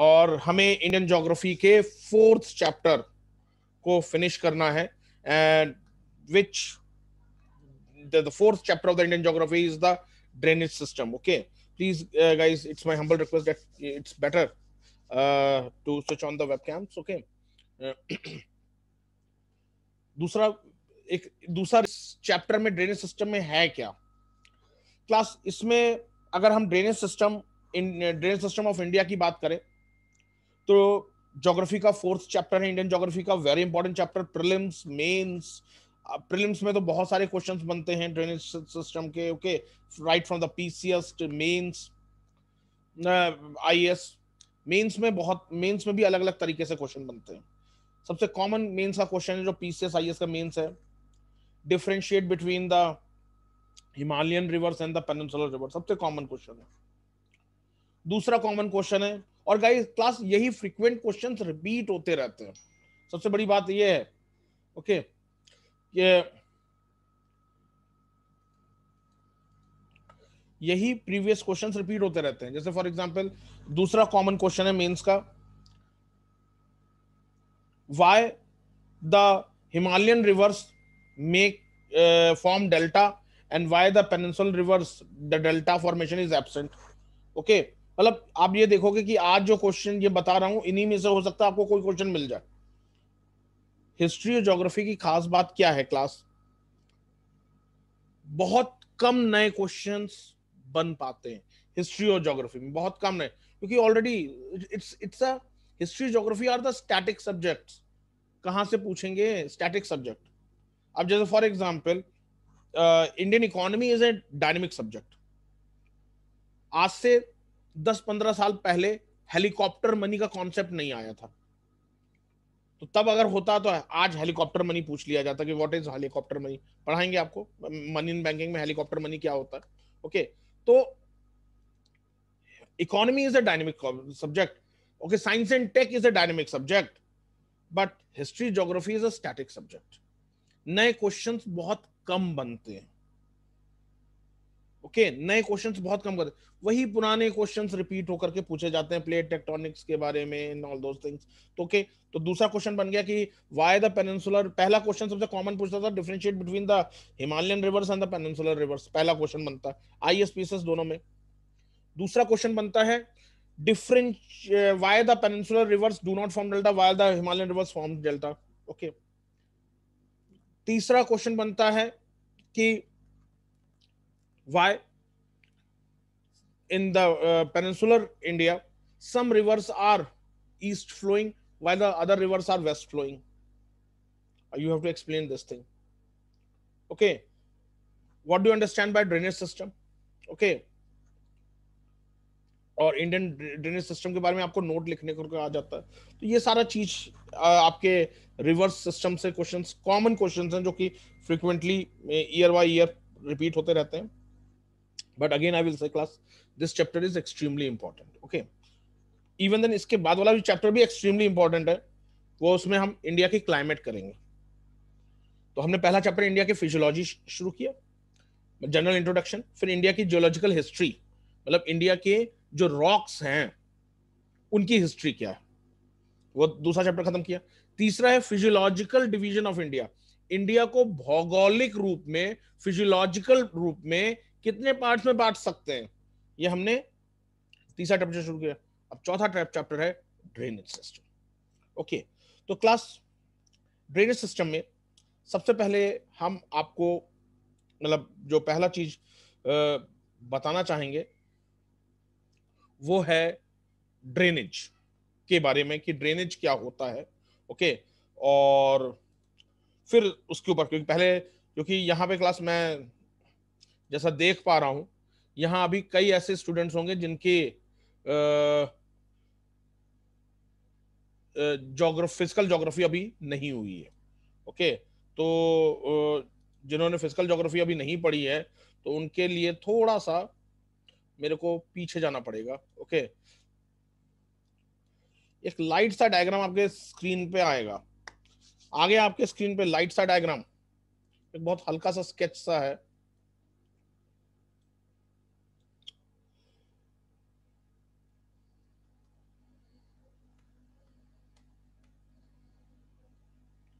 और हमें Indian geography के 4th चैप्टर को फिनिश करना है, and which the 4th chapter of the Indian geography is the drainage system. Okay, please, guys, it's my humble request that it's better to switch on the webcams. Okay. Uh, दूसरा chapter में drainage system में है क्या class? इसमें अगर हम drainage system of India की बात करें तो ज्योग्राफी का 4th चैप्टर है इंडियन ज्योग्राफी का, very important chapter, prelims mains. Prelims में तो बहुत सारे क्वेश्चंस बनते हैं ड्रेनेज सिस्टम के। Okay, right from the PCS to mains, IAS. Mains में भी अलग अलग तरीके से क्वेश्चन बनते हैं। सबसे कॉमन मेंस का क्वेश्चन है जो पीसीएस आईएएस का मेंस है, differentiate between the Himalayan reverse and the peninsular river, सबसे कॉमन क्वेश्चन है। दूसरा कॉमन क्वेश्चन है, और गाइस क्लास यही फ्रीक्वेंट क्वेश्चंस रिपीट होते रहते हैं, सबसे बड़ी बात ये है। ओके, ये यही प्रीवियस क्वेश्चंस रिपीट होते रहते हैं। जैसे फॉर एग्जांपल दूसरा कॉमन क्वेश्चन है मेंस का, why the Himalayan reverse make form delta and why the peninsular reverse the delta formation is absent. Okay, मतलब आप ये देखोगे कि आज जो क्वेश्चन ये बता रहा हूं इन्हीं में से हो सकता है आपको कोई क्वेश्चन मिल जाए। हिस्ट्री और ज्योग्राफी की खास बात क्या है क्लास? बहुत कम नए क्वेश्चंस बन पाते हैं हिस्ट्री और ज्योग्राफी में, बहुत कम नए, क्योंकि already it's a history geography are the static subjects. कहां से पूछेंगे स्टैटिक सब्जेक्ट? अब जैसे for example Indian economy is a dynamic subject. आज से 10-15 साल पहले हेलीकॉप्टर मनी का कॉन्सेप्ट नहीं आया था, तो तब अगर होता तो आज हेलीकॉप्टर मनी पूछ लिया जाता कि व्हाट इज हेलीकॉप्टर मनी, पढ़ाएंगे आपको मनी इन बैंकिंग में हेलीकॉप्टर मनी क्या होता है। ओके, तो economy is a dynamic subject. Okay, science and tech is a dynamic subject, but history geography is a static subject. नए क्वेश्चंस बहुत कम बनते हैं। ओके, नए क्वेश्चंस बहुत कम करते, वही पुराने क्वेश्चंस रिपीट होकर के पूछे जाते हैं प्लेट टेक्टोनिक्स के बारे में एंड ऑल दोस थिंग्स। तो ओके, तो दूसरा क्वेश्चन बन गया कि व्हाई द पेनिनसुलर। पहला क्वेश्चन सबसे कॉमन पूछता था, differentiate between the Himalayan reverse and the peninsular reverse, पहला क्वेश्चन बनता है आईएसपीएस दोनों में। दूसरा क्वेश्चन बनता है different why the peninsular reverse do not form delta, why the Himalayan reverse form delta. Okay, तीसरा क्वेश्चन बनता है कि why in the peninsular India, some rivers are east flowing while the other rivers are west flowing. You have to explain this thing. Okay, what do you understand by drainage system? Okay, और Indian drainage system के बारे में आपको note लिखने को आ जाता है। तो ये सारा चीज आपके रिवर्स सिस्टम से क्वेश्चंस, कॉमन क्वेश्चंस हैं जो कि frequently year by year repeat होते रहते हैं। But again I will say class, this chapter is extremely important. Okay, even then इसके बाद वाला भी चैप्टर भी एक्सट्रीमली इंपॉर्टेंट है, वो उसमें हम इंडिया की क्लाइमेट करेंगे। तो हमने पहला चैप्टर इंडिया की फिजियोलॉजी शुरू किया, जनरल इंट्रोडक्शन, फिर इंडिया की जियोलॉजिकल हिस्ट्री, मतलब इंडिया के जो रॉक्स हैं उनकी हिस्ट्री क्या है, वो दूसरा चैप्टर खत्म किया। तीसरा है physiological division of India, India को भौगोलिक रूप में, फिजियोलॉजिकल रूप में कितने पार्ट्स में बांट सकते हैं, ये हमने तीसरा चैप्टर शुरू किया। अब चौथा चैप्टर है ड्रेनेज सिस्टम। ओके, तो क्लास ड्रेनेज सिस्टम में सबसे पहले हम आपको, मतलब जो पहला चीज बताना चाहेंगे वो है ड्रेनेज के बारे में, कि ड्रेनेज क्या होता है। ओके, और फिर उसके ऊपर, क्योंकि पहले, क्योंकि यहाँ पे क्लास मैं जैसा देख पा रहा हूं, यहाँ अभी कई ऐसे स्टूडेंट्स होंगे जिनकी फिजिकल ज्योग्राफी अभी नहीं हुई है। ओके, तो जिन्होंने फिजिकल ज्योग्राफी अभी नहीं पढ़ी है तो उनके लिए थोड़ा सा मेरे को पीछे जाना पड़ेगा। ओके, एक लाइट सा डायग्राम आपके स्क्रीन पे आएगा, आगे आपके स्क्रीन पे लाइट सा डायग्राम, एक बहुत हल्का सा स्केच सा है।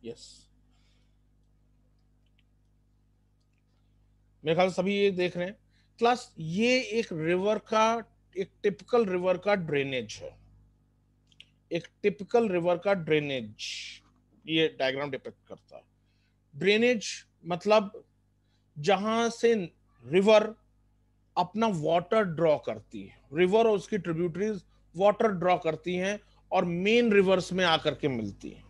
यस, मेरे ख्याल से सभी ये देख रहे हैं क्लास। ये एक रिवर का, एक टिपिकल रिवर का ड्रेनेज है, एक टिपिकल रिवर का ड्रेनेज ये डायग्राम डिपिक्ट करता है। ड्रेनेज मतलब जहां से रिवर अपना वाटर ड्रॉ करती है, रिवर और उसकी ट्रिब्यूटरीज वाटर ड्रॉ करती हैं और मेन रिवर्स में आकर के मिलती हैं,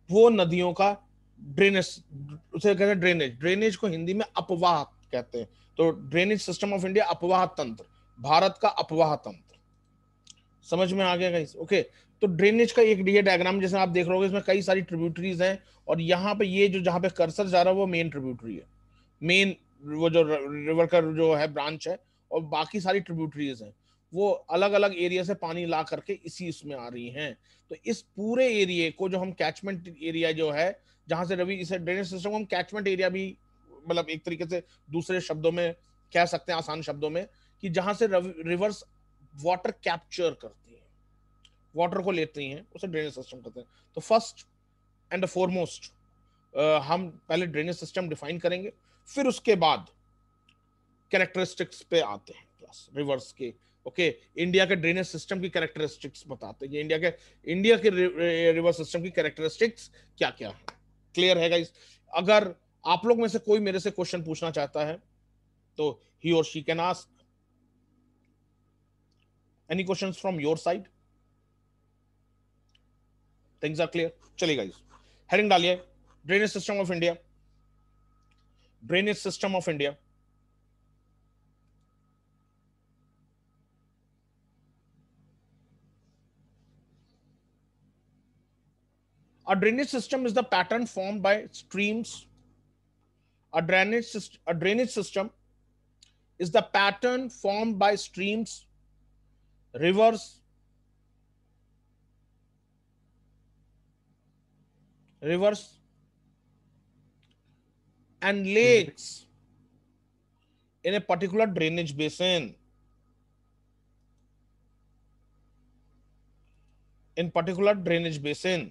वो नदियों का ड्रेनेज, उसे कहते हैं ड्रेनेज। ड्रेनेज को हिंदी में अपवाह कहते हैं। तो ड्रेनेज सिस्टम ऑफ इंडिया, अपवाह तंत्र, भारत का अपवाह तंत्र। समझ में आ गया गाइस? ओके। तो ड्रेनेज का एक ये डायग्राम जैसे आप देख रहे हो, इसमें कई सारी ट्रिब्यूटरीज हैं और यहाँ पे ये जो जहाँ पे कर्सर जा रहा है वो मेन ट्रिब्यूटरी है, मेन वो जो रिवर का जो है ब्रांच है, और बाकी सारी ट्रिब्यूटरीज हैं वो अलग अलग एरिया से पानी ला करके इसी इसमें आ रही हैं। तो इस पूरे एरिया को जो हम कैचमेंट एरिया जो है, जहां से रवि, इसे ड्रेनेज सिस्टम को हम कैचमेंट एरिया भी, मतलब एक तरीके से दूसरे शब्दों में कह सकते हैं, आसान शब्दों में, कि जहां से रिवर्स वाटर कैप्चर करती हैं, वाटर को लेती हैं, उसे ड्रेनेज सिस्टम कहते हैं। तो फर्स्ट एंड फॉरमोस्ट हम पहले ड्रेनेज सिस्टम डिफाइन करेंगे, फिर उसके बाद कैरेक्टरिस्टिक्स पे आते हैं क्लास रिवर्स के। ओके, इंडिया के ड्रेनेज सिस्टम की कैरेक्टरिस्टिक्स बताते हैं, इंडिया के रिवर सिस्टम की कैरेक्टरिस्टिक्स क्या क्या है। क्लियर है गाइस? अगर आप लोग में से कोई मेरे से क्वेश्चन पूछना चाहता है तो ही और she can ask any questions from your side. Things are clear? चलिए गाइस, हेडिंग डालिए, drainage system of India, drainage system of India. A drainage system is the pattern formed by streams. A drainage system is the pattern formed by streams, rivers, rivers, and lakes in a particular drainage basin. In particular drainage basin,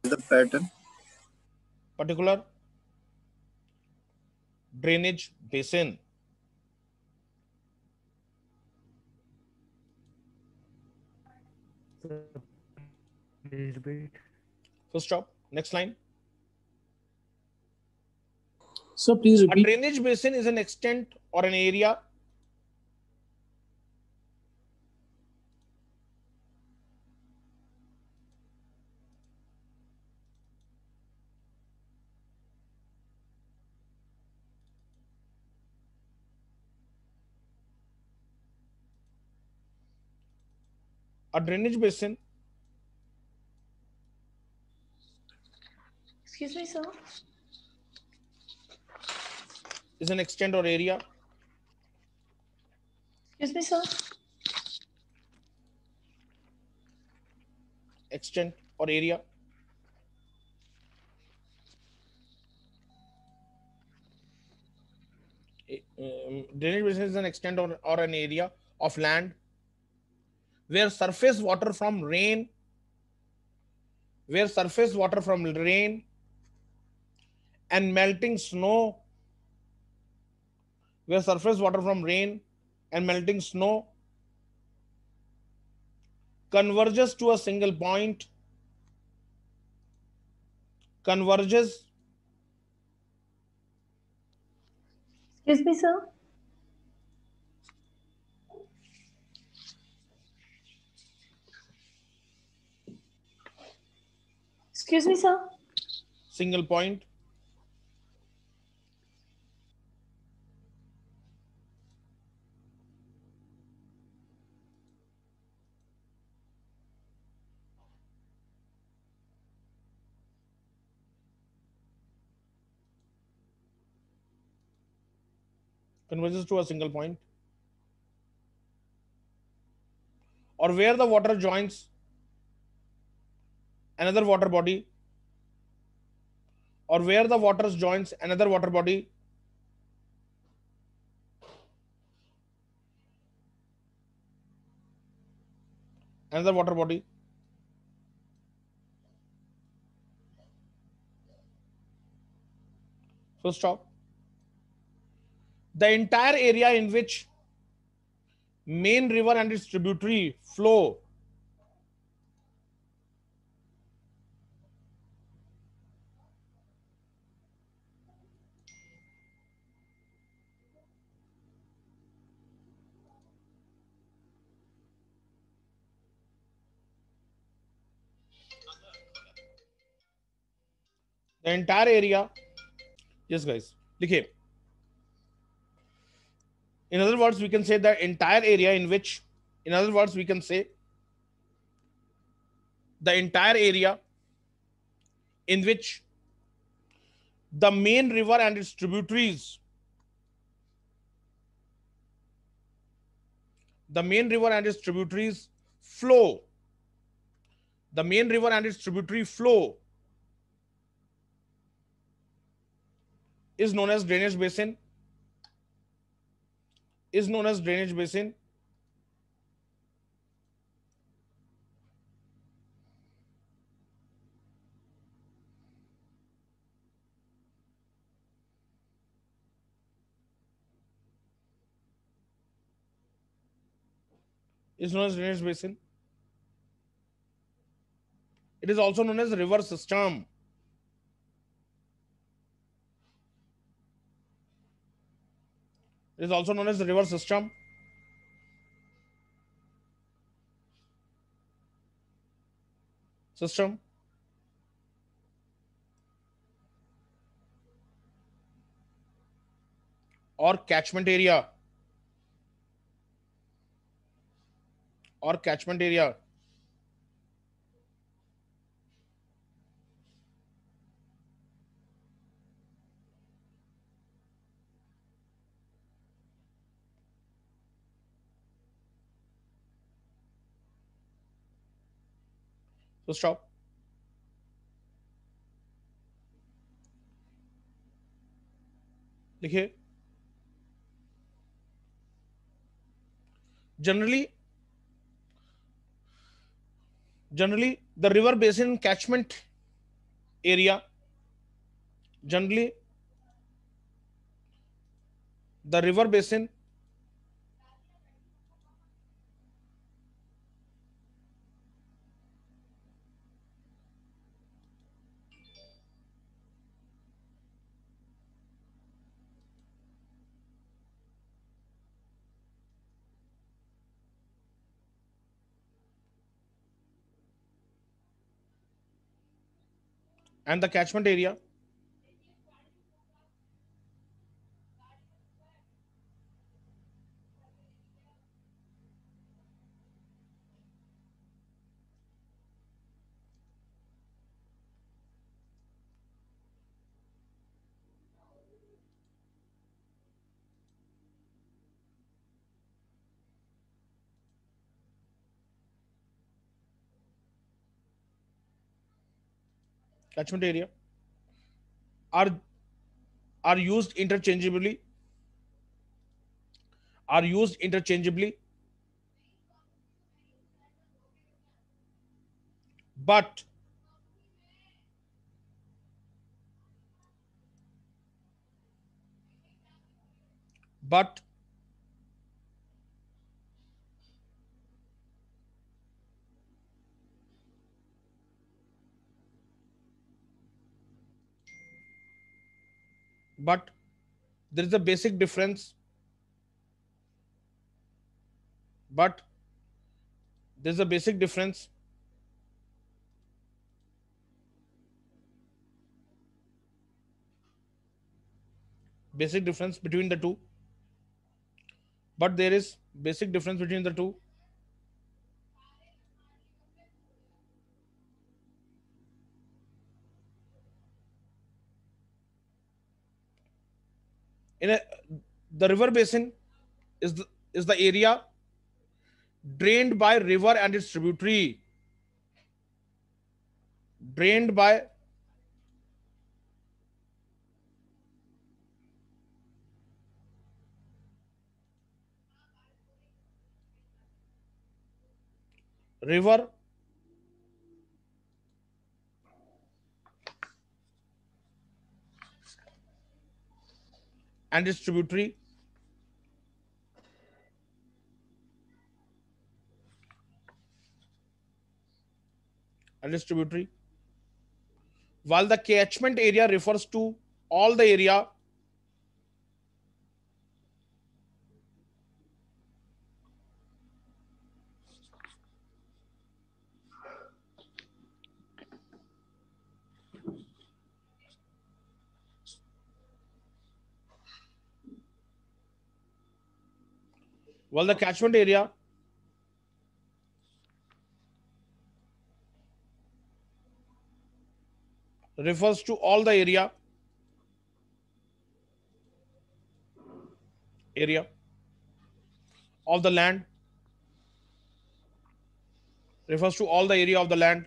The pattern. particular drainage basin. Please repeat. Full stop. Next line. So please A repeat. drainage basin is an extent or an area a drainage basin Excuse me, sir. is an extent or area Excuse me, sir. extent or area drainage basin is an extent or an area of land where surface water from rain, where surface water from rain and melting snow, where surface water from rain and melting snow converges to a single point, converges Excuse me, sir. Excuse me, sir. single point converges to a single point, or where the water joins another water body, or where the water joins another water body another water body Full stop. The entire area in which main river and its tributary flow the entire area, yes guys, लिखिए. In other words, we can say the entire area in which, in other words, we can say the entire area in which the main river and its tributaries, the main river and its tributaries flow, the main river and its tributary flow is known as drainage basin, is known as drainage basin. Is known as drainage basin. It is also known as river system. It is also known as the river system. System. Or catchment area. Or catchment area. So stop. देखिए, generally the river basin catchment area, generally the river basin and the catchment area catchment area are are used interchangeably, are used interchangeably, but but but there is a basic difference, but there's a basic difference between the two, but there is basic difference between the two. In a, the river basin is the area drained by river and its tributary, drained by river and its tributary, while the catchment area refers to all the area while the catchment area refers to all the area of the land, refers to all the area of the land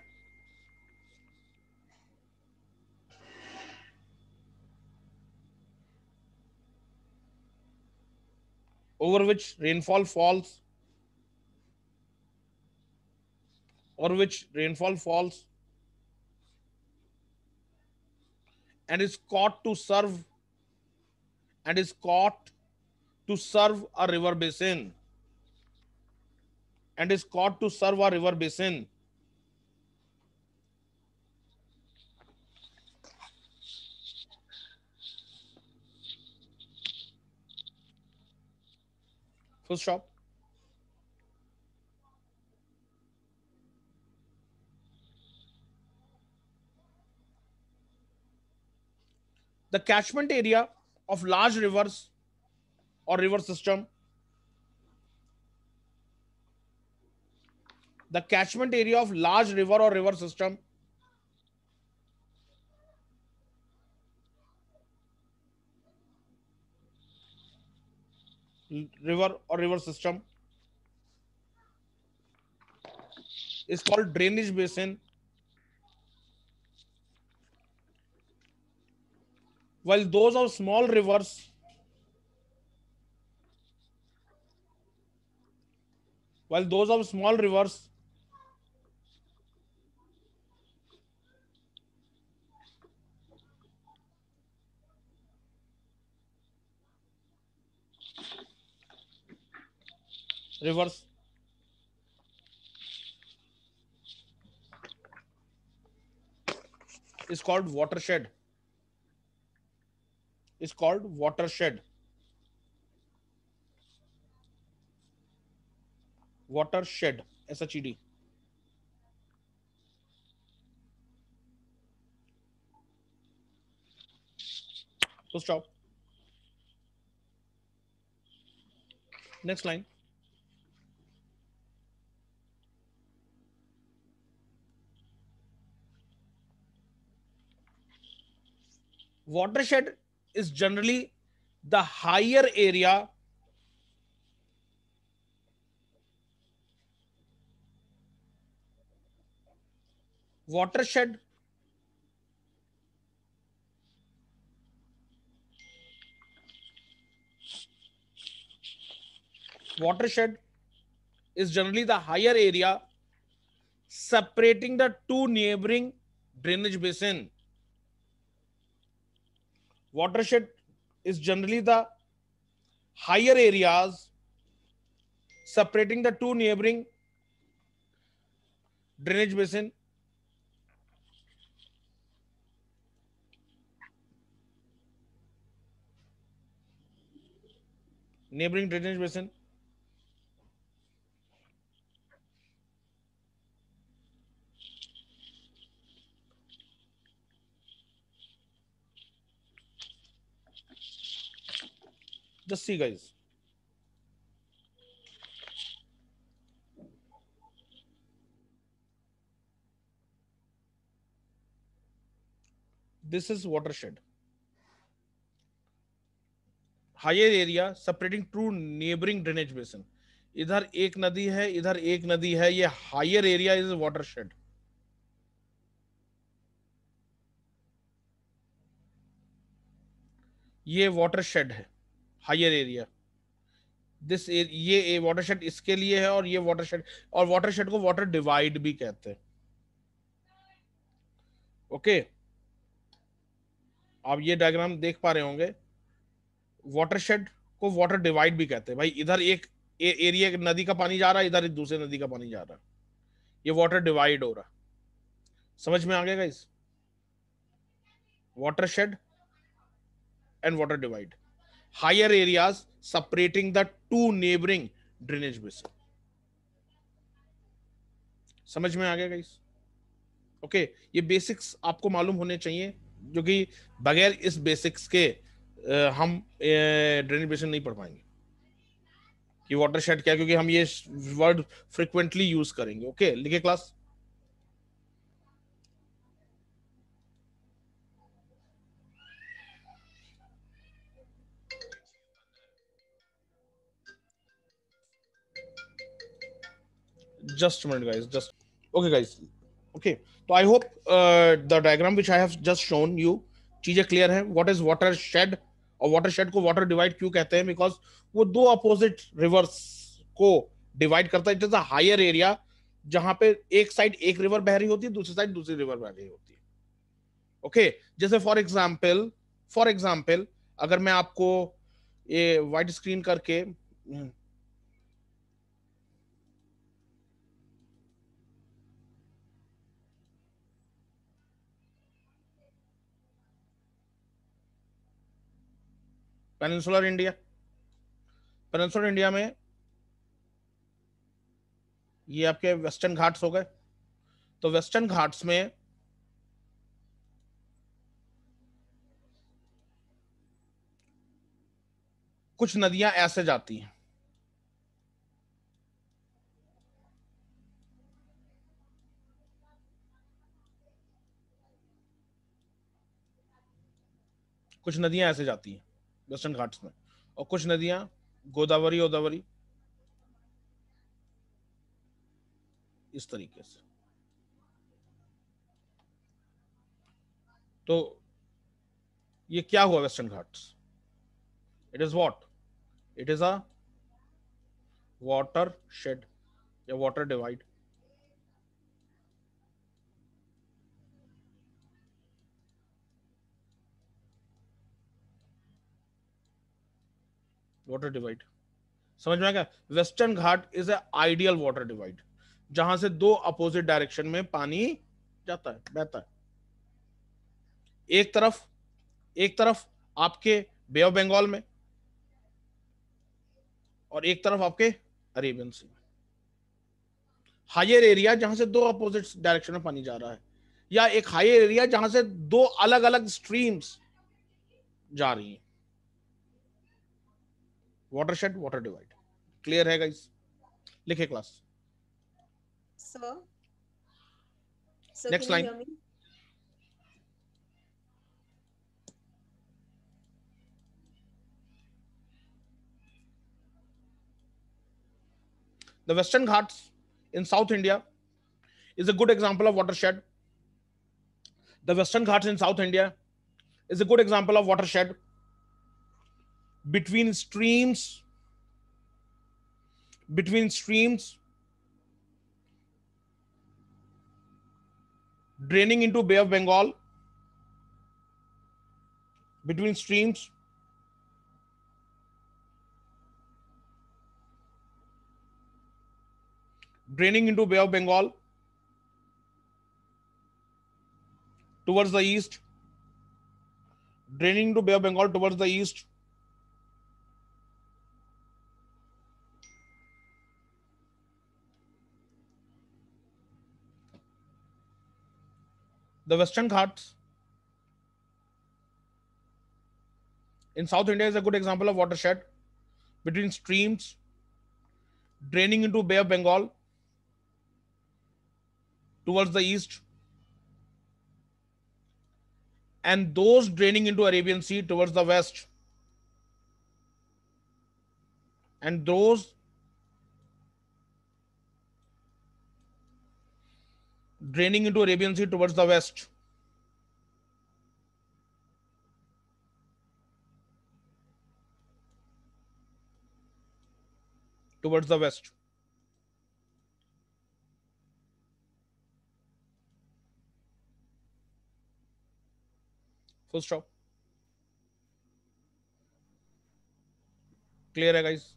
over which rainfall falls, or which rainfall falls, and is caught to serve a river basin, and is caught to serve a river basin. Full stop. The catchment area of large rivers or river system, the catchment area of large river or river system is called drainage basin, while those of small rivers rivers is called watershed, watershed, SHED. So stop. Next line. Watershed is generally the higher area watershed watershed is generally the higher area separating the two neighboring drainage basin. Watershed is generally the higher areas separating the two neighboring drainage basin. Neighboring drainage basin. Just see, guys. This is watershed. Higher area separating two neighboring drainage basin. इधर एक नदी है, इधर एक नदी है, ये higher area is watershed. ये वाटरशेड है, हायर एरिया. ये वाटरशेड इसके लिए है, और ये वाटरशेड, और वाटरशेड को वाटर डिवाइड भी कहते हैं. ओके, आप ये डायग्राम देख पा रहे होंगे. वाटरशेड को वाटर डिवाइड भी कहते हैं भाई। इधर एक एरिया नदी का पानी जा रहा है, इधर एक दूसरे नदी का पानी जा रहा है, ये वाटर डिवाइड हो रहा है। समझ में आ गया guys? watershed and water divide, higher areas separating the two neighboring drainage basin। समझ में आ गया गाइस? ओके, ये बेसिक्स आपको मालूम होने चाहिए, जो कि बगैर इस बेसिक्स के हम ड्रेनेज बेसिन नहीं पढ़ पाएंगे कि वाटरशेड क्या है, क्योंकि हम ये वर्ड फ्रिक्वेंटली यूज करेंगे। ओके, लिखे class. Just a minute guys, just okay guys। okay, तो I hope the diagram which I have just shown you चीजें क्लियर है। what is watershed और watershed को water divide क्यों कहते हैं? because वो दो opposite rivers को divide करता है। It is a higher area जहां पे एक साइड एक रिवर बह रही होती है, दूसरी साइड दूसरी रिवर बह रही होती है। ओके जैसे फॉर एग्जाम्पल अगर मैं आपको ये वाइट स्क्रीन करके पेनिनसुलर इंडिया में ये आपके वेस्टर्न घाट्स हो गए। तो वेस्टर्न घाट्स में कुछ नदियां ऐसे जाती हैं, कुछ नदियां ऐसे जाती हैं वेस्टर्न घाट्स में, और कुछ नदियां गोदावरी इस तरीके से। तो ये क्या हुआ western Ghats? It is what? It is a water shade या वाटर डिवाइड। वाटर डिवाइड समझ में आ गया? Western Ghat is a ideal water divide जहां से दो अपोजिट डायरेक्शन में पानी जाता है, बहता है। एक तरफ आपके बे ऑफ बंगाल में और एक तरफ आपके अरेबियन सी में। हायर एरिया जहां से दो अपोजिट डायरेक्शन में पानी जा रहा है, या एक हायर एरिया जहां से दो अलग अलग स्ट्रीम्स जा रही हैं। Watershed, water divide. क्लियर है गाइस? लिखे class. Sir, Next can you line. hear me? The Western Ghats in South India is a good example of watershed. The Western Ghats in South India is a good example of watershed between streams draining into Bay of Bengal, between streams draining into Bay of Bengal towards the east, draining into Bay of Bengal towards the east, the Western Ghats in South India is a good example of watershed between streams draining into Bay of Bengal towards the east, and those draining into Arabian Sea towards the west, and those draining into Arabian Sea towards the west. Towards the west. Full stop. Clear है guys?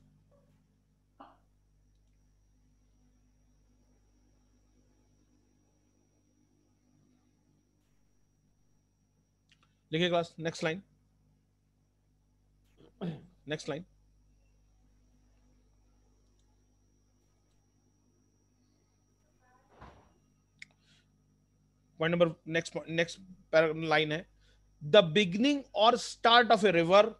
लिखिए class, next line, next line. Point number, next line है, the beginning और start of a river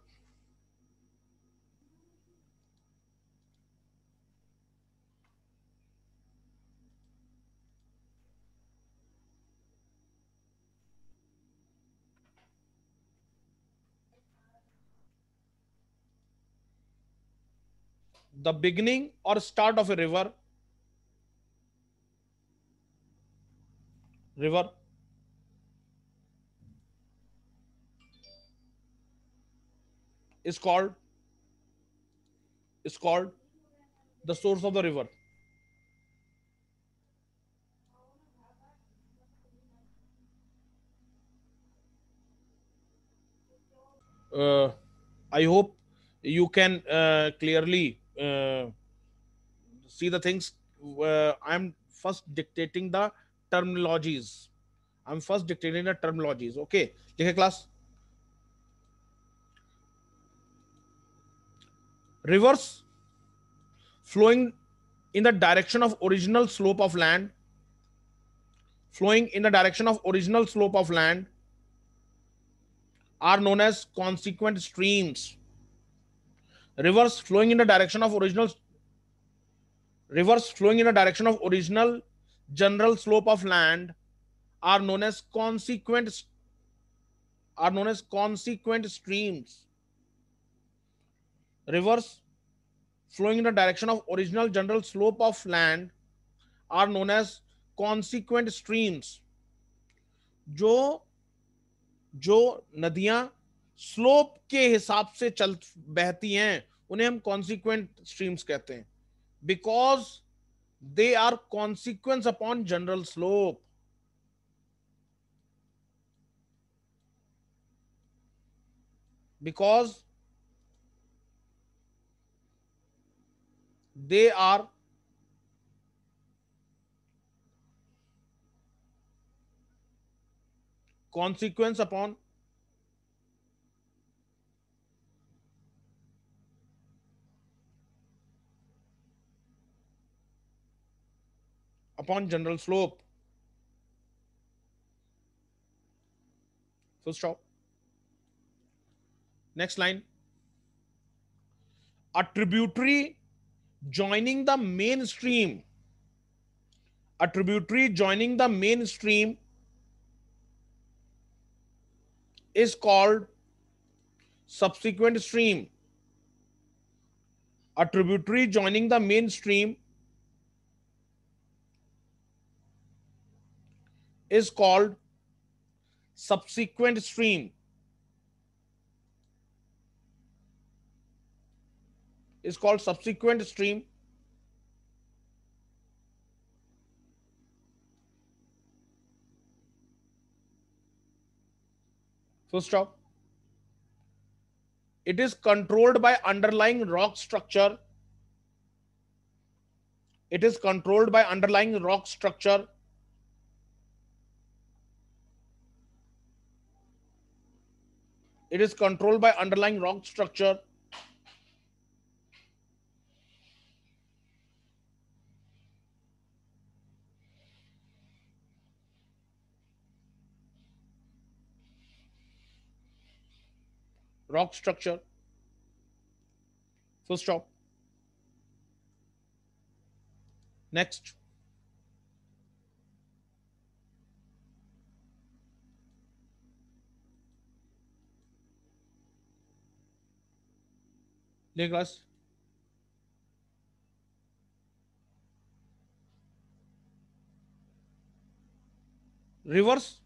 the beginning और start of a river river is called the source of the river. I hope you can clearly see the things. I'm first dictating the terminologies. Okay, ठीक है class? Rivers flowing in the direction of original slope of land, are known as consequent streams. Rivers flowing in the direction of original general slope of land are known as consequent streams. Rivers flowing in the direction of original general slope of land are known as consequent streams. जो नदियां slope के हिसाब से चल बहती हैं उन्हें हम कॉन्सिक्वेंट स्ट्रीम्स कहते हैं, because they are consequence upon general slope. Because they are consequence upon general slope. Full stop. Next line. A tributary joining the main stream. A tributary joining the main stream is called subsequent stream. A tributary joining the main stream is called subsequent stream. Is called subsequent stream. Full stop. It is controlled by underlying rock structure. It is controlled by underlying rock structure. It is controlled by underlying rock structure. Rock structure. Full stop. Next. Next class. Rivers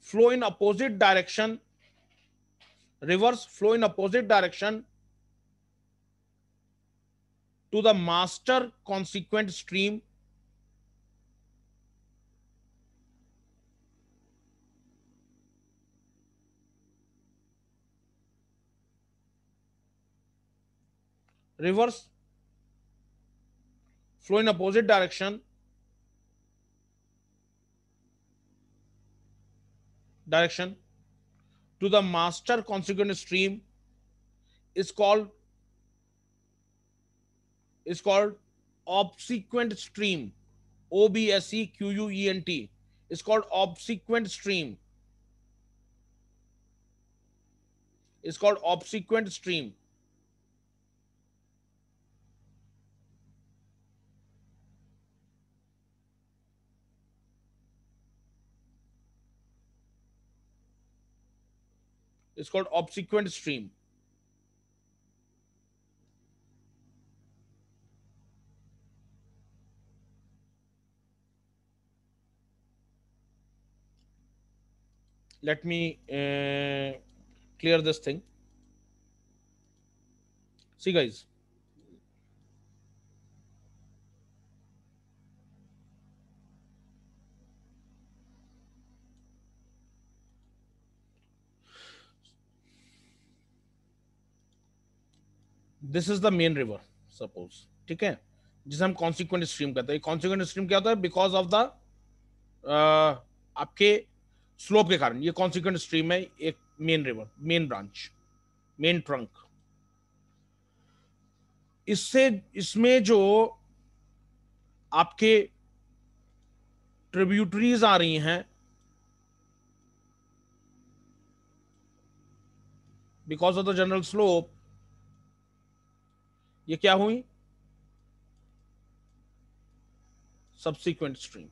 flow in opposite direction. Rivers flow in opposite direction to the master consequent stream. Rivers flow in opposite direction to the master consequent stream is called obsequent stream. OBSEQUENT is called obsequent stream. It's called obsequent stream. It's called obsequent stream. Let me clear this thing. See, guys. This is the main river, suppose. ठीक है, जिसे हम consequent stream कहते हैं. Consequent stream क्या होता है? Because of the आपके स्लोप के कारण ये कॉन्सिक्वेंट स्ट्रीम है. एक main river, main branch, main trunk. इसमें जो आपके ट्रिब्यूटरीज आ रही हैं, because of the general slope, ये क्या हुई? Subsequent stream.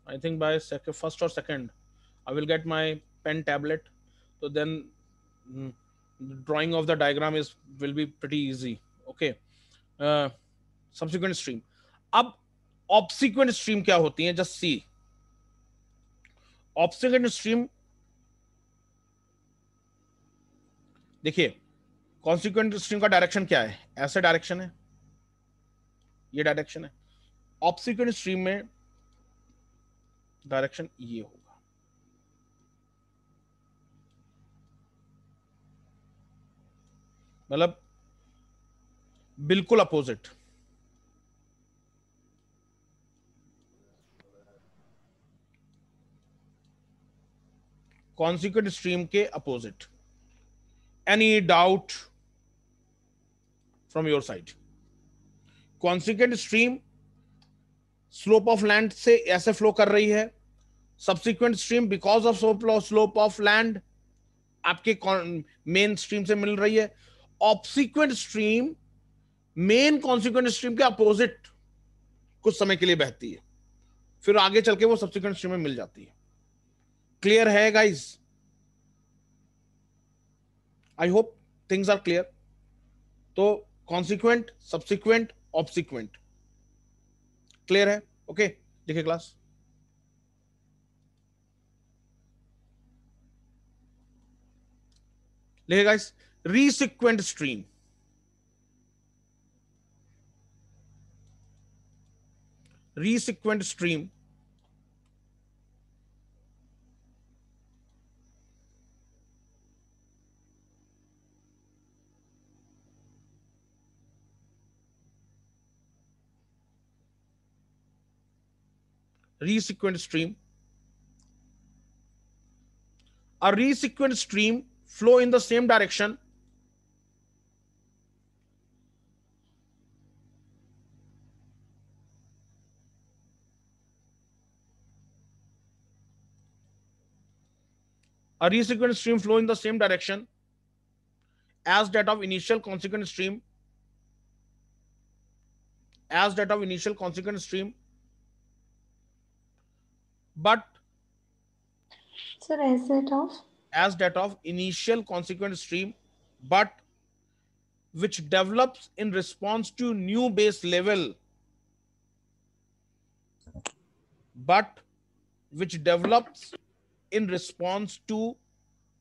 I think by first or second, I will get my pen tablet. So then drawing of the diagram will be pretty easy. Okay. Subsequent stream. अब obsequent stream क्या होती है? Just see. Obsequent stream, देखिए, consequent stream का direction क्या है? ऐसे direction है, ये डायरेक्शन है. ऑब्सिक्वेंट स्ट्रीम में डायरेक्शन ये होगा. मतलब बिल्कुल अपोजिट. कॉन्सिक्वेंट स्ट्रीम के opposite. Any doubt from your side? Consequent stream slope of land से ऐसे फ्लो कर रही है. Subsequent stream because of slope of land आपके मेन स्ट्रीम से मिल रही है. Obsequent stream main consequent stream के अपोजिट कुछ समय के लिए बहती है, फिर आगे चल के वो सब्सिक्वेंट स्ट्रीम में मिल जाती है. क्लियर है guys? I hope things are clear. तो कॉन्सिक्वेंट, सब्सिक्वेंट, ऑब्सिक्वेंट क्लियर है? ओके, देखिए क्लास. लिखे guys, resequent stream. Resequent stream resequent stream. A resequent stream flow in the same direction a resequent stream flow in the same direction as that of initial consequent stream, as that of initial consequent stream, but Sir, as that of initial consequent stream, but which develops in response to new base level, but which develops in response to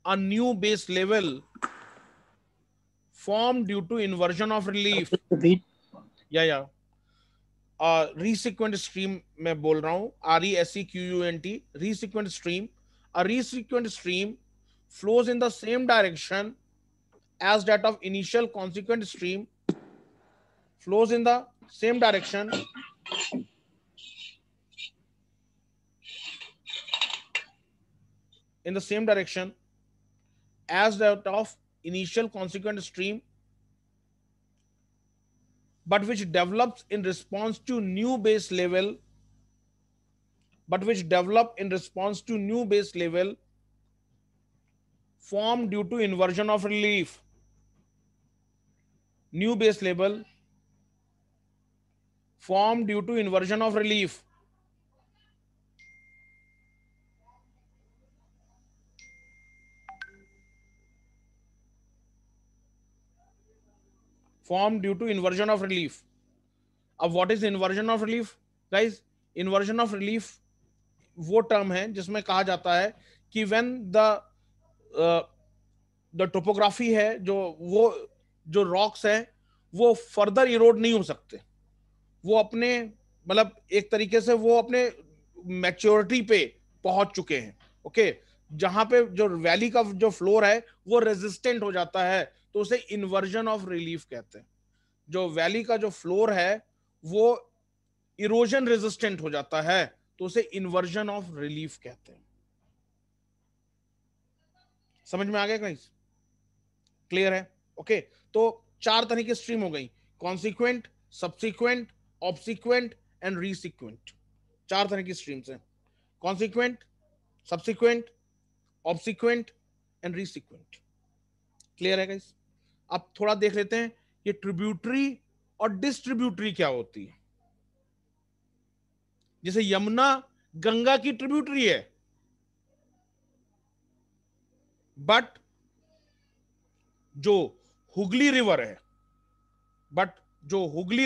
a new base level formed due to inversion of relief. Repeat. Yeah. Resequent stream में बोल रहा हूं, RESEQUENT, resequent stream. A resequent stream flows in the same direction as that of initial consequent stream, flows in the same direction as that of initial consequent stream, but which develops in response to new base level, formed due to inversion of relief. New base level formed due to inversion of relief. Formed due to inversion of relief. अब what is inversion of relief? Guys, inversion of relief वो term है जिसमें कहा जाता है कि when the topography है, जो रॉक्स है वो फर्दर इरोड नहीं हो सकते, वो अपने मतलब एक तरीके से वो अपने मैच्योरिटी पे पहुंच चुके हैं. ओके, जहां पे जो वैली का जो फ्लोर है वो रेजिस्टेंट हो जाता है तो उसे इन्वर्जन ऑफ रिलीफ कहते हैं. जो वैली का जो फ्लोर है वो इरोजन रेजिस्टेंट हो जाता है तो उसे इन्वर्जन ऑफ रिलीफ कहते हैं. समझ में आ गया गाइस? क्लियर है? ओके, तो 4 तरह की स्ट्रीम हो गई, consequent, subsequent, obsequent and resequent. 4 तरह की स्ट्रीम्स हैं, consequent, subsequent, obsequent and resequent. Clear है गाइस? अब थोड़ा देख लेते हैं ये ट्रिब्यूटरी और डिस्ट्रीब्यूटरी क्या होती है. जैसे यमुना गंगा की ट्रिब्यूटरी है, बट जो हुगली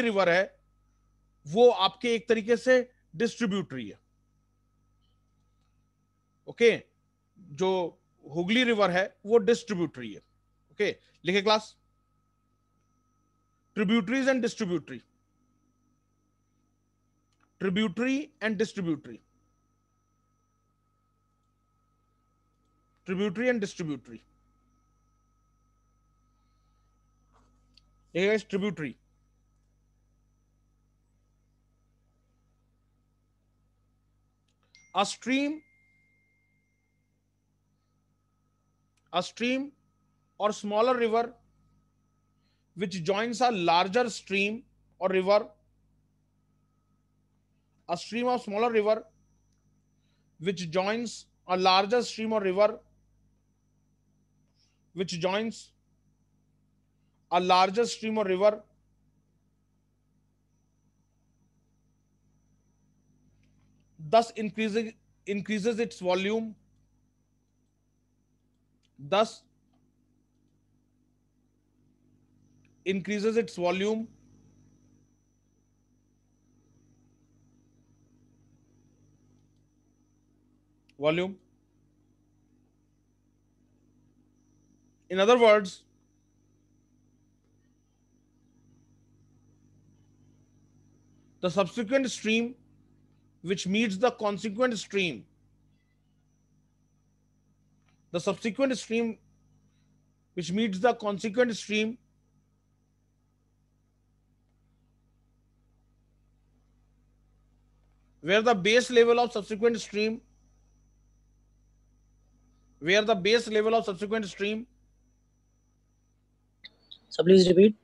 रिवर है वो आपके एक तरीके से डिस्ट्रीब्यूटरी है. ओके, जो हुगली रिवर है वो डिस्ट्रीब्यूटरी है. ओके, लिखे class, tributaries and distributary. Tributary and distributary. Tributary and distributary. ये guys tributary. A stream or smaller river which joins a larger stream or river. A stream or smaller river which joins a larger stream or river, which joins a larger stream or river, thus increases its volume, thus increases its volume in other words, the subsequent stream which meets the consequent stream, the subsequent stream which meets the consequent stream where the base level of subsequent stream So please repeat.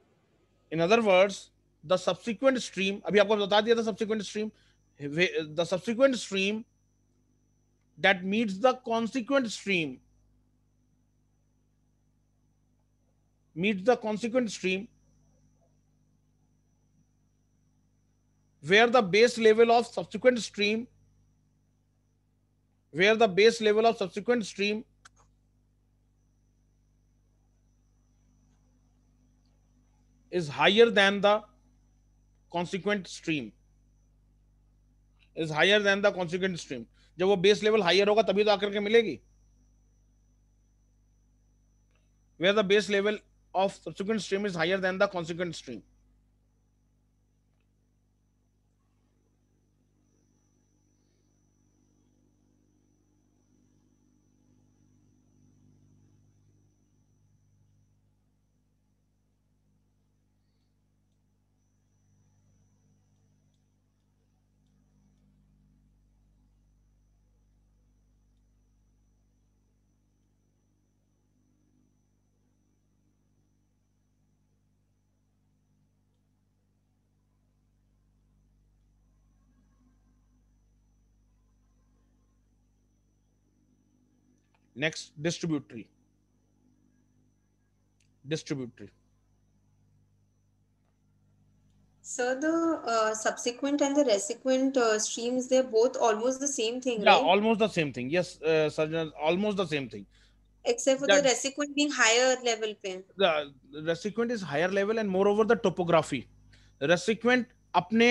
in other words, the subsequent stream, अभी आपको बता दिया था subsequent stream, the subsequent stream that meets the consequent stream where the base level of subsequent stream is higher than the consequent stream. जब वो base level higher होगा तभी तो आकर के मिलेगी. where the base level of subsequent stream is higher than the consequent stream. Next distributary. Distributary. So the subsequent and the resequent streams, they're both almost the same thing, Yeah, right? almost the same thing. Yes, Sarjan, almost the same thing. Except for the That resequent being higher level पे. the resequent is higher level and moreover the topography. Resequent अपने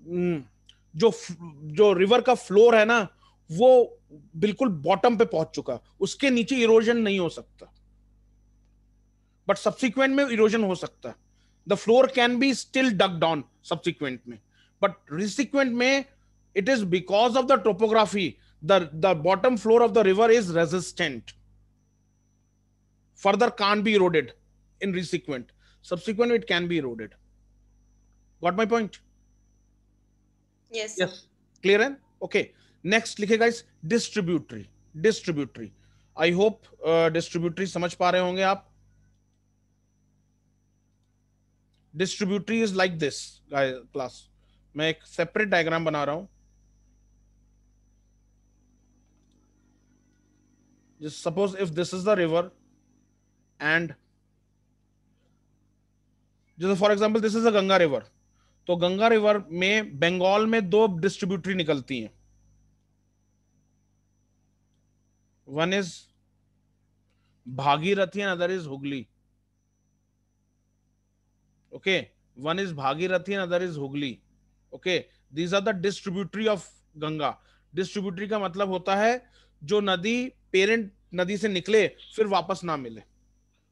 जो जो river का floor है ना वो बिल्कुल bottom पे पहुंच चुका, उसके नीचे इरोजन नहीं हो सकता. बट सब्सिक्वेंट में इरोजन हो सकता है. The floor can be still dug down subsequent में, बट रिसिक्वेंट में it is because of the topography the bottom floor of the river is resistant, further can't be eroded in resequent. Subsequent it can be eroded. Got my point? Yes. Yes. Clear है? Okay. Next लिखेगा इस distributary. Distributary. I hope distributary समझ पा रहे होंगे आप. Distributary is like this, guys. Class. मैं एक separate diagram बना रहा हूं. Just suppose if this is the river and जैसे for example this is a Ganga river, तो गंगा रिवर में बंगाल में दो डिस्ट्रीब्यूटरी निकलती हैं. One is Bhagirathi and other is Hooghly. Okay, one is Bhagirathi and other is Hooghly. Okay, these are the distributary of Ganga. Distributary का मतलब होता है जो नदी पेरेंट नदी से निकले फिर वापस ना मिले,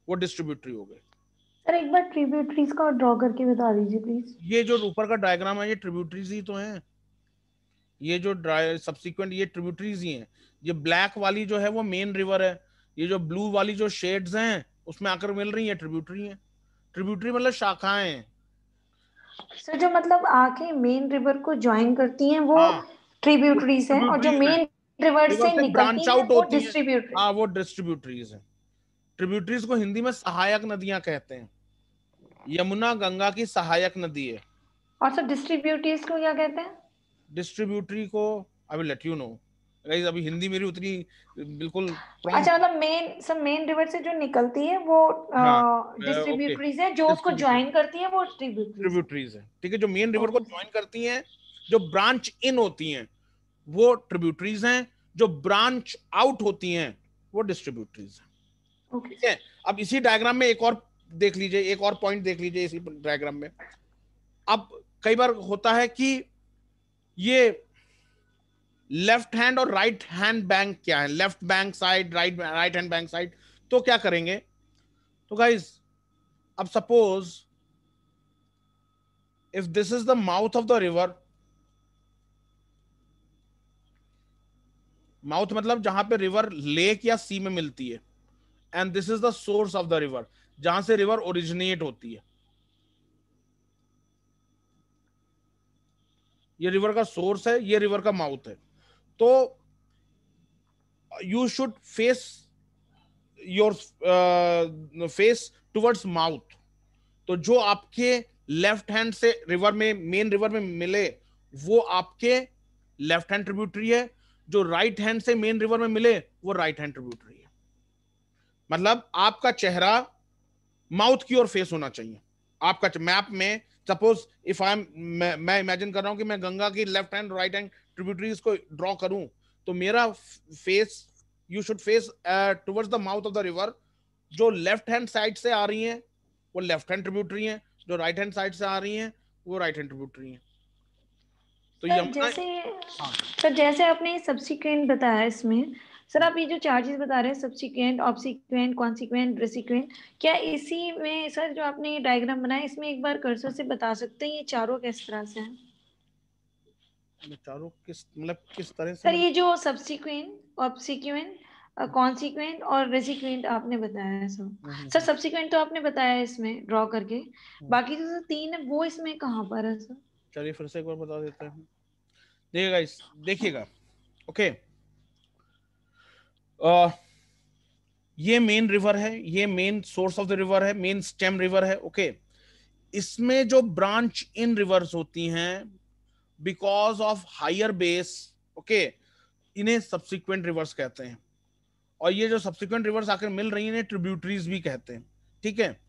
वो डिस्ट्रीब्यूटरी हो गए. सर एक बार ट्रिब्यूटरीज का ड्रॉ करके बता दीजिए प्लीज. ये जो ऊपर का डायग्राम है ये ट्रिब्यूटरीज ही तो हैं. ये जो सब्सिक्वेंट ये ट्रिब्यूटरीज ही हैं. ये ब्लैक वाली जो है वो मेन रिवर है. ये जो ब्लू वाली जो शेड्स हैं उसमें आकर मिल रही है ट्रिब्यूटरी है. ट्रिब्यूटरी मतलब शाखाएं हैं. सर जो मतलब आके मेन रिवर को ज्वाइन करती हैं वो ट्रिब्यूटरीज हैं, और जो मेन रिवर से निकलती हैं वो डिस्ट्रीब्यूटरी. हाँ, वो डिस्ट्रीब्यूटरीज हैं. ट्रिब्यूटरीज को हिंदी में सहायक नदियां कहते हैं. यमुना गंगा की सहायक नदी है. और सर डिस्ट्रीब्यूटरीज को क्या कहते हैं? डिस्ट्रीब्यूटरी को I will let you know guys. अभी हिंदी मेरी उतनी बिल्कुल अच्छा, मतलब मेन रिवर से जो निकलती है वो डिस्ट्रीब्यूटरीज है, जो उसको ज्वाइन करती है वो ट्रिब्यूटरीज है. ठीक है, जो मेन रिवर को ज्वाइन करती हैं, जो ब्रांच इन होती हैं वो ट्रिब्यूटरीज हैं, जो ब्रांच आउट होती हैं वो डिस्ट्रीब्यूटरीज हैं. ठीक है, अब इसी डायग्राम में एक और देख लीजिए, एक और पॉइंट देख लीजिए इसी डायग्राम में. अब कई बार होता है कि ये लेफ्ट हैंड और राइट हैंड बैंक क्या है, left bank side, right hand bank side. तो क्या करेंगे, तो गाइस अब suppose if this is the mouth of the river, mouth मतलब जहां पे रिवर लेक या सी में मिलती है, and this is the source of the river, जहां से रिवर ओरिजिनेट होती है. ये रिवर का सोर्स है, ये रिवर का माउथ है. तो you should face your face towards mouth. तो जो आपके लेफ्ट हैंड से रिवर में मेन रिवर में मिले वो आपके लेफ्ट हैंड ट्रिब्यूटरी है. जो राइट हैंड से मेन रिवर में मिले वो राइट हैंड ट्रिब्यूटरी है. मतलब आपका चेहरा माउथ की ओर फेस होना चाहिए. आपका मैप में सपोज इफ आई एम, मैं इमेजिन कर रहा हूं कि मैं गंगा की left hand right hand tributaries को ड्रॉ करूं, तो मेरा face, you should face towards the mouth of the river. जो लेफ्ट हैंड साइड से आ रही हैं वो लेफ्ट हैंड ट्रिब्यूटरी हैं, जो राइट हैंड साइड से आ रही हैं वो राइट हैंड ट्रिब्यूटरी हैं. तो सर जैसे आपने सब्सिक्वेंट बताया इसमें, सर आप ये जो चार्जेस बता रहे हैं सब्सिक्वेंट, ऑब्सिक्वेंट, कॉन्सिक्वेंट, रेसिक्वेंट, क्या इसी में सर जो आपने डायग्राम बनाया इसमें एक बार कर्सर से बता सकते हैं ये चारों किस तरह से हैं? चारों किस मतलब किस तरह से? सर ये जो सब्सिक्वेंट, ऑब्सिक्वेंट, कॉन्सिक्वेंट और रेसिक्वेंट आपने बताया है सर. सर सब्सिक्वेंट तो आपने बताया इसमें ड्रॉ करके, बाकी जो तीन है वो इसमें कहाँ पर है सर? चलिए फिर से एक बार बता देते हैं. देखिएगा ओके. ये मेन रिवर है, ये main source of the river है, मेन स्टेम रिवर है. ओके, इसमें जो ब्रांच इन रिवर्स होती हैं because of higher base, okay, इन्हें सब्सिक्वेंट रिवर्स कहते हैं. और ये जो सब्सिक्वेंट रिवर्स आकर मिल रही हैं ट्रिब्यूटरीज भी कहते हैं, ठीक है।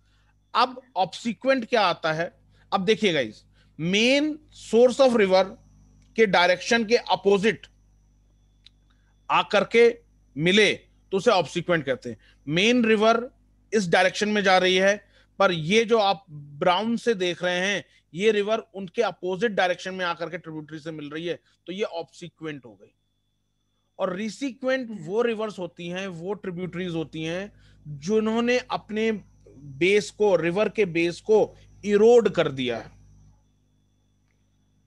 अब ऑब्सिक्वेंट क्या आता है, अब देखिए guys, main source of river के डायरेक्शन के अपोजिट आकर के मिले तो उसे ऑब्सिक्वेंट कहते हैं। मेन रिवर इस डायरेक्शन में जा रही है, पर ये जो आप ब्राउन से देख रहे हैं ये रिवर उनके अपोजिट डायरेक्शन में आकर के ट्रिब्यूटरी से मिल रही है, तो ये ऑब्सिक्वेंट हो गई। और रिसीक्वेंट वो रिवर्स होती हैं, वो ट्रिब्यूटरीज होती हैं जिन्होंने अपने बेस को, रिवर के बेस को इरोड कर दिया है।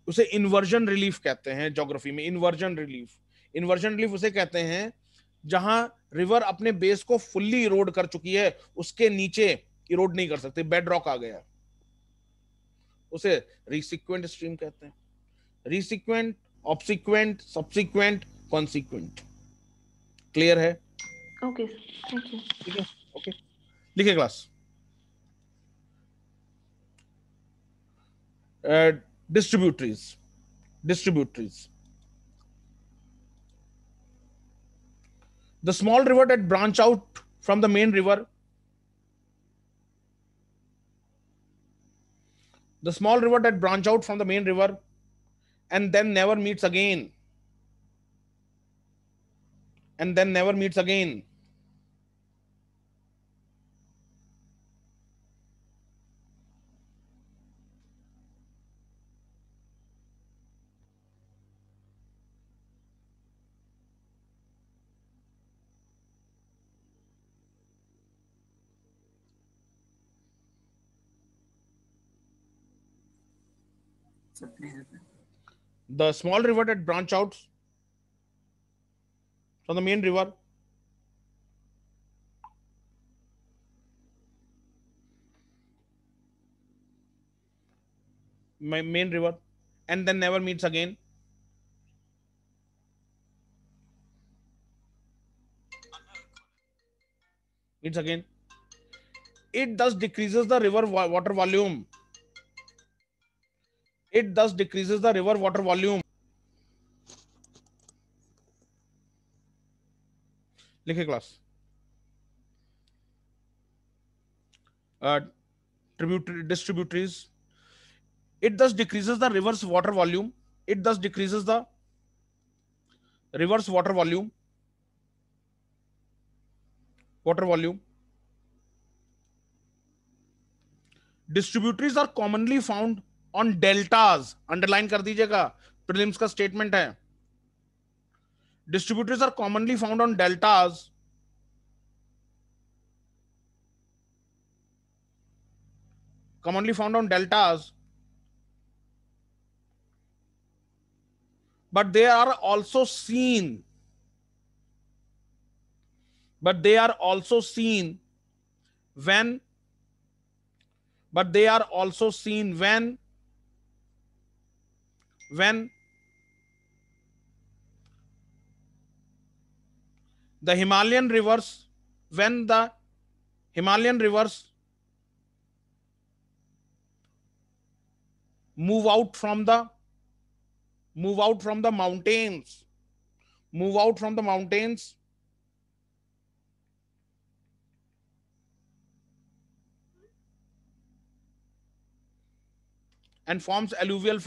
उसे इन्वर्जन रिलीफ कहते हैं ज्योग्राफी में। इन्वर्जन रिलीफ उसे कहते हैं जहां रिवर अपने बेस को फुल्ली इरोड कर चुकी है, उसके नीचे इरोड नहीं कर सकते, बेड रॉक आ गया, उसे रिसीक्वेंट स्ट्रीम कहते हैं। रिसीक्वेंट, ऑब्सिक्वेंट, सब्सिक्वेंट, कॉन्सिक्वेंट। क्लियर है? Okay, thank you. ठीक है, ओके, लिखिए class. Distributaries. The small river that branch out from the main river, and then never meets again, the small river that branch out from the main river, and then never meets again. It thus decreases the river water volume. लिखे class. Distributaries. It thus decreases the river's water volume. Distributaries are commonly found on deltas. Underline कर दीजिएगा, prelims का statement है। Distributaries are commonly found on deltas but they are also seen when the Himalayan rivers move out from the mountains and forms alluvial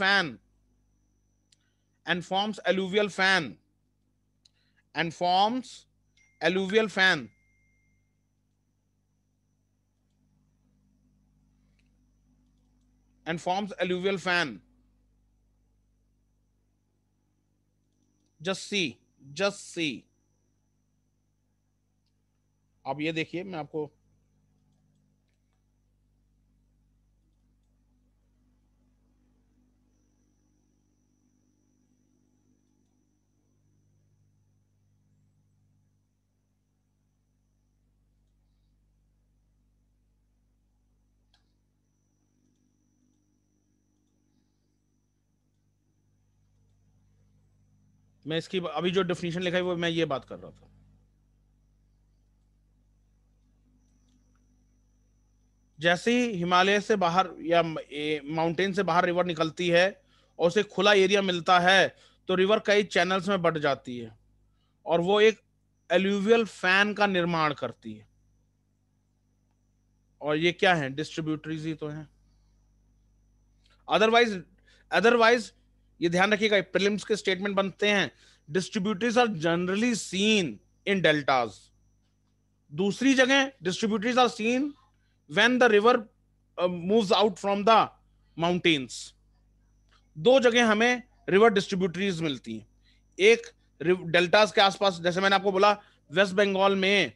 fan just see। अब ये देखिए, मैं आपको मैं इसकी अभी जो डेफिनेशन लिखा है वो मैं ये बात कर रहा था। जैसे ही हिमालय से बाहर या माउंटेन से बाहर रिवर निकलती है और उसे खुला एरिया मिलता है तो रिवर कई चैनल्स में बढ़ जाती है और वो एक एल्यूवियल फैन का निर्माण करती है। और ये क्या है, डिस्ट्रीब्यूटरीज ही तो है। अदरवाइज अदरवाइज ये ध्यान रखिएगा, प्रीलिम्स के स्टेटमेंट बनते हैं, distributaries are generally seen in deltas. दूसरी जगह distributaries are seen when the river moves out from the mountains. दो जगह हमें रिवर डिस्ट्रीब्यूटरीज मिलती हैं। एक डेल्टास के आसपास, जैसे मैंने आपको बोला, वेस्ट बंगाल में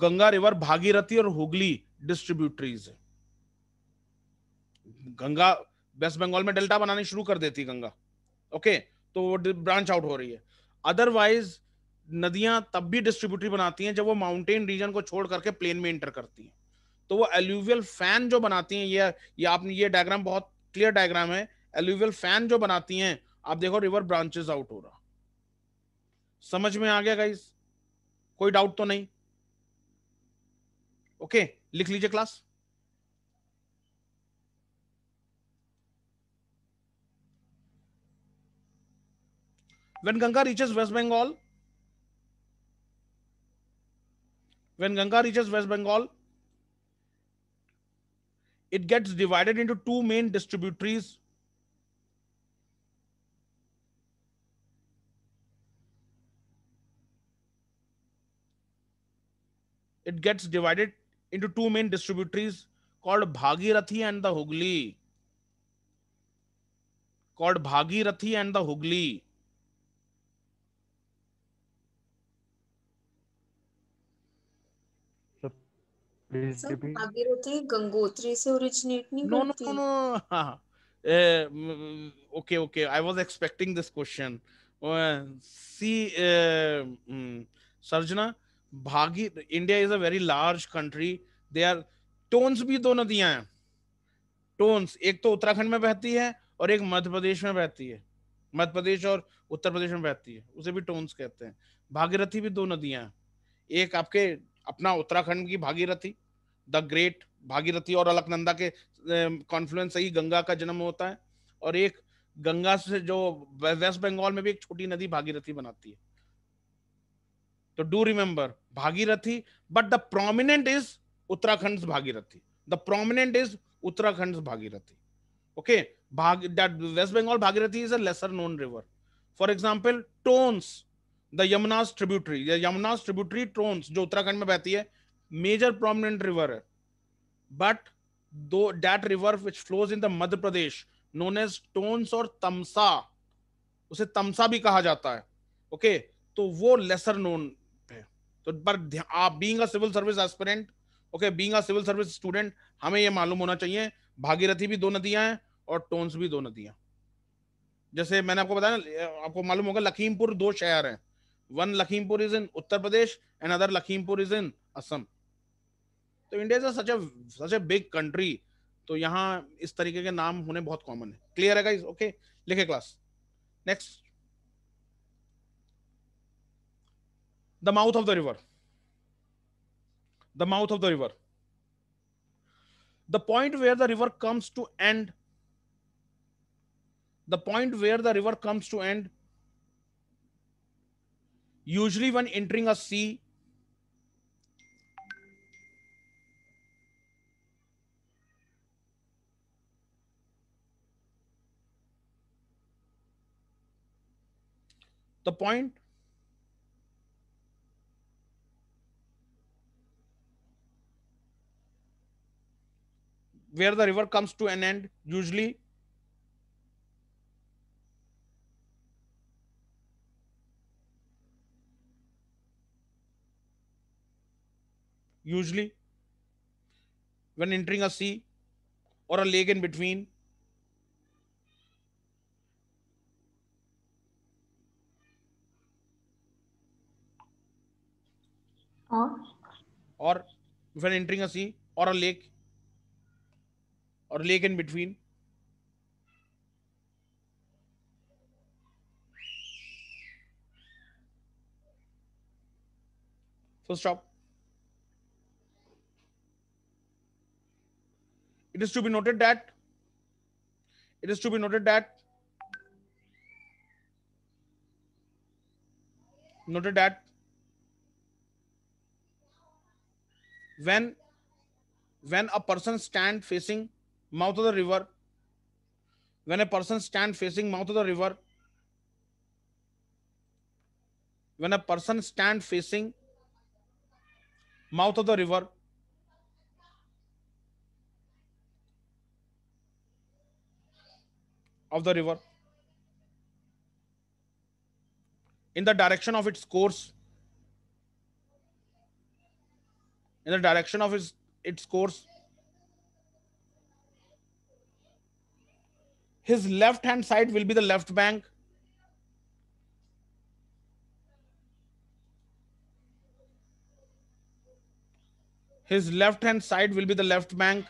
गंगा रिवर, भागीरथी और हुगली डिस्ट्रीब्यूटरीज है। गंगा वेस्ट बंगाल में डेल्टा बनानी शुरू कर देती गंगा, ओके, तो वो ब्रांच आउट हो रही है। अदरवाइज नदियां तब भी डिस्ट्रीब्यूटरी बनाती हैं जब वो माउंटेन रीजन को छोड़ करके प्लेन में इंटर करती हैं। तो वो एल्यूवियल फैन जो बनाती हैं, ये आपने, ये डायग्राम बहुत क्लियर डायग्राम है। एल्यूवियल फैन जो बनाती हैं, आप देखो रिवर ब्रांचेस आउट हो रहा। समझ में आ गया गाइस? कोई डाउट तो नहीं? ओके, लिख लीजिए class. When Ganga reaches West Bengal, it gets divided into two main distributaries. It gets divided into two main distributaries called Bhagirathi and the Hooghly. Called Bhagirathi and the Hooghly. Please sir repeat. Bhagirathi Gangotri से originate नहीं No, no, करती? no, no. Okay. I was expecting this question. See, Sarjana, India is a very large country. There, Tons भी दो नदियां हैं। Tones एक तो उत्तराखंड में बहती है और एक मध्य प्रदेश में बहती है। मध्य प्रदेश और उत्तर प्रदेश में बहती है, उसे भी टोन्स कहते हैं। भागीरथी भी दो नदियां हैं, एक आपके अपना उत्तराखंड की भागीरथी, द ग्रेट भागीरथी और अलकनंदा के कॉन्फ्लुएंस से ही गंगा का जन्म होता है, और एक गंगा से जो वेस्ट बंगाल में भी एक छोटी नदी भागीरथी बनाती है। तो do remember Bhagirathi, but the prominent is Uttarakhand Bhagirathi. The prominent is Uttarakhand Bhagirathi. Okay, that West Bengal Bhagirathi is a lesser known river. For example, Tons, the Yamuna's tributary, the Yamuna's tributary Tons, जो उत्तराखंड में बहती है, major prominent river है. But though that river which flows in the Madhya Pradesh, known as Tons और तमसा, उसे तमसा भी कहा जाता है, okay, तो वो lesser known है। तो पर आप being a civil service aspirant, okay, being a civil service student, हमें ये मालूम होना चाहिए भागीरथी भी दो नदियां हैं और टोन्स भी दो नदियां। जैसे मैंने आपको बताया ना, आपको मालूम होगा लखीमपुर दो शहर हैं, one Lakhimpur is in Uttar Pradesh and other Lakhimpur is in Assam. तो India is such a big country, तो यहाँ इस तरीके के नाम होने बहुत कॉमन है। क्लियर है गाइस? ओके, लिखे class. Next, the mouth of the river. The mouth of the river, the point where the river comes to end, the point where the river comes to end, usually when entering a sea, the point where the river comes to an end, usually when entering a sea or a lake in between, or when entering a sea or a lake in between, full stop. It is to be noted that noted that when a person stand facing mouth of the river, when a person stand facing mouth of the river, when a person stand facing mouth of the river, in the direction of its course, in the direction of its course, his left hand side will be the left bank, his left hand side will be the left bank,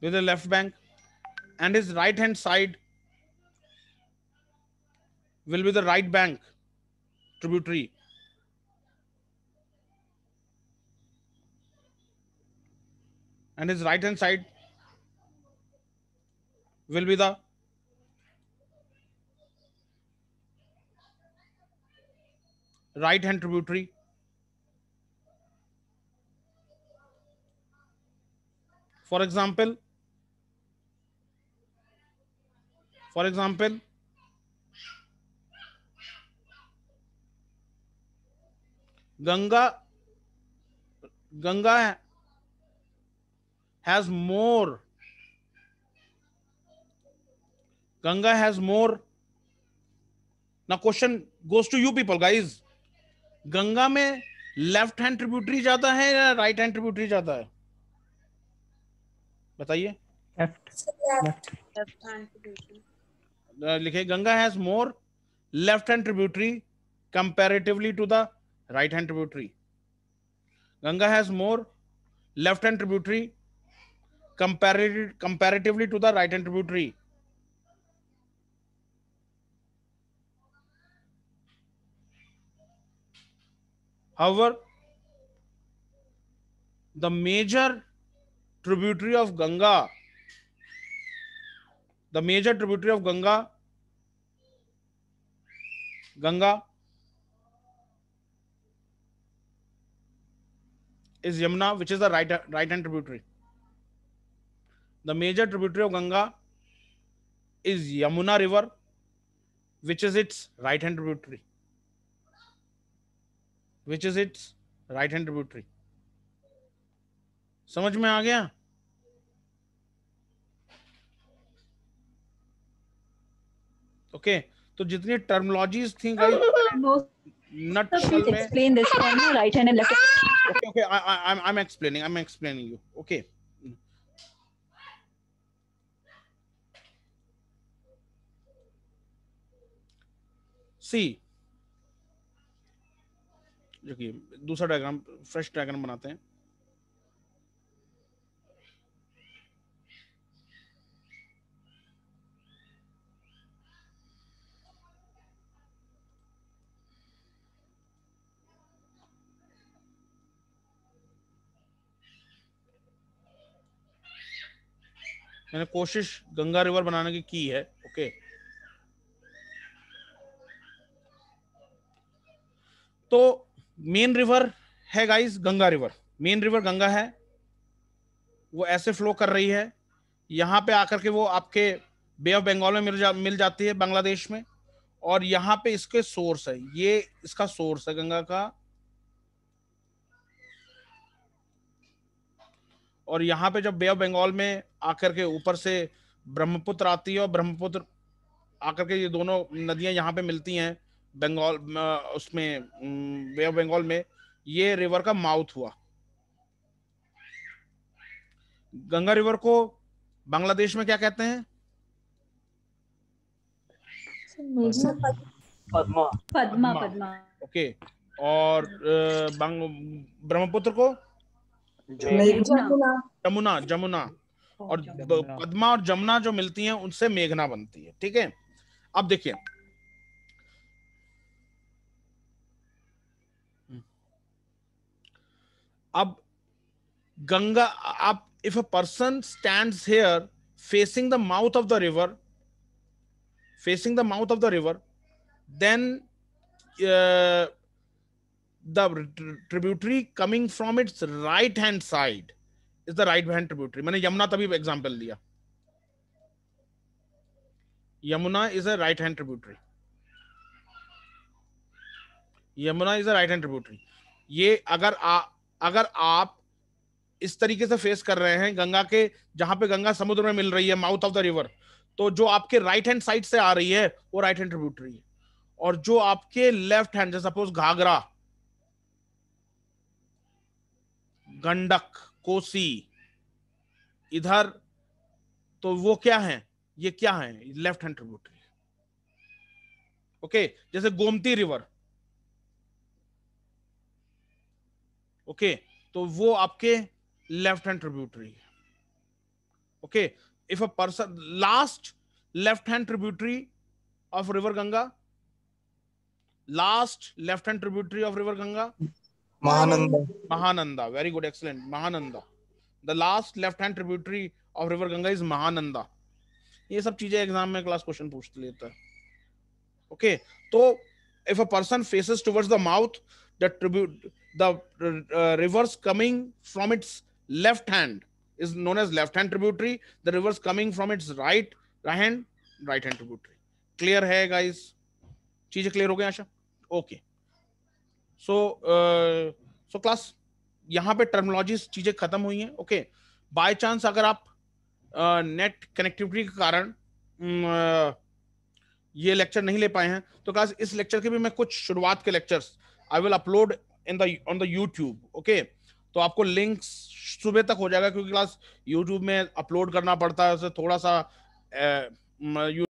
with the left bank, and his right hand side will be the right bank tributary, and his right hand side will be the right hand tributary. For example, Ganga has more, now question goes to you people guys, Ganga में left hand tributary जाता है या right hand tributary जाता है, बताइए। Left hand tributary. लिखे Ganga has more left hand tributary comparatively to the right hand tributary, Ganga has more left hand tributary comparatively to the right hand tributary. However, the major tributary of Ganga, Ganga is Yamuna, which is the right hand tributary. The major tributary of Ganga is Yamuna river, which is its right hand tributary. समझ में आ गया? Okay, तो जितनी terminologies थी guys nutshell में explain this one, right hand and left hand. Okay, I'm explaining you. Okay. See, देखिए दूसरा diagram, fresh diagram बनाते हैं। मैंने कोशिश गंगा रिवर बनाने की है। ओके, तो मेन रिवर है guys Ganga river, main river Ganga है, वो ऐसे फ्लो कर रही है, यहाँ पे आकर के वो आपके बे ऑफ बंगाल में मिल जाती है बांग्लादेश में, और यहाँ पे इसके सोर्स है, ये इसका सोर्स है गंगा का, और यहाँ पे जब बे ऑफ बंगाल में आकर के ऊपर से ब्रह्मपुत्र आती है, और ब्रह्मपुत्र आकर के ये दोनों नदियां यहाँ पे मिलती हैं बंगाल उसमें बे ऑफ बंगाल में, ये रिवर का माउथ हुआ। गंगा रिवर को बांग्लादेश में क्या कहते हैं? पद्मा। ओके, और ब्रह्मपुत्र को जमुना, और पद्मा और जमुना जो मिलती हैं उनसे मेघना बनती है। ठीक है, अब देखिए, अब गंगा, आप if a person stands here facing the mouth of the river, then the tributary coming from its right hand side is the right hand tributary. मैंने यमुना तभी एग्जांपल दिया. Yamuna is a right hand tributary. Yamuna is a right hand tributary. ये अगर आप इस तरीके से face कर रहे हैं गंगा के, जहां पे गंगा समुद्र में मिल रही है, माउथ ऑफ द रिवर, तो जो आपके राइट हैंड साइड से आ रही है वो राइट हैंड ट्रिब्यूटरी है. और जो आपके लेफ्ट हैंड, जैसे सपोज घाघरा, गंडक, कोसी इधर, तो वो क्या है, ये क्या है, लेफ्ट हैंड ट्रिब्यूटरी. ओके, जैसे गोमती रिवर, ओके, तो वो आपके लेफ्ट हैंड ट्रिब्यूटरी है. Okay, if a person, last left hand tributary of river Ganga, last left hand tributary of river Ganga, Mahananda. Very good, excellent. Mahananda. The last left hand tributary of river Ganga is Mahananda. ये सब चीजें exam में class question पूछ लेता है. Okay, तो if a person faces towards the mouth, the rivers coming from its left hand is known as left hand tributary. The rivers coming from its right hand tributary. Clear है guys? चीजें clear हो गई आशा? Okay. So class यहाँ पे terminologies चीजें खत्म हुई हैं. ओके, बाय चांस अगर आप नेट कनेक्टिविटी के कारण ये लेक्चर नहीं ले पाए हैं, तो क्लास इस लेक्चर के भी मैं कुछ शुरुआत के lectures I will upload on the YouTube. Okay, तो आपको लिंक्स सुबह तक हो जाएगा, क्योंकि क्लास यूट्यूब में अपलोड करना पड़ता है, उसे थोड़ा सा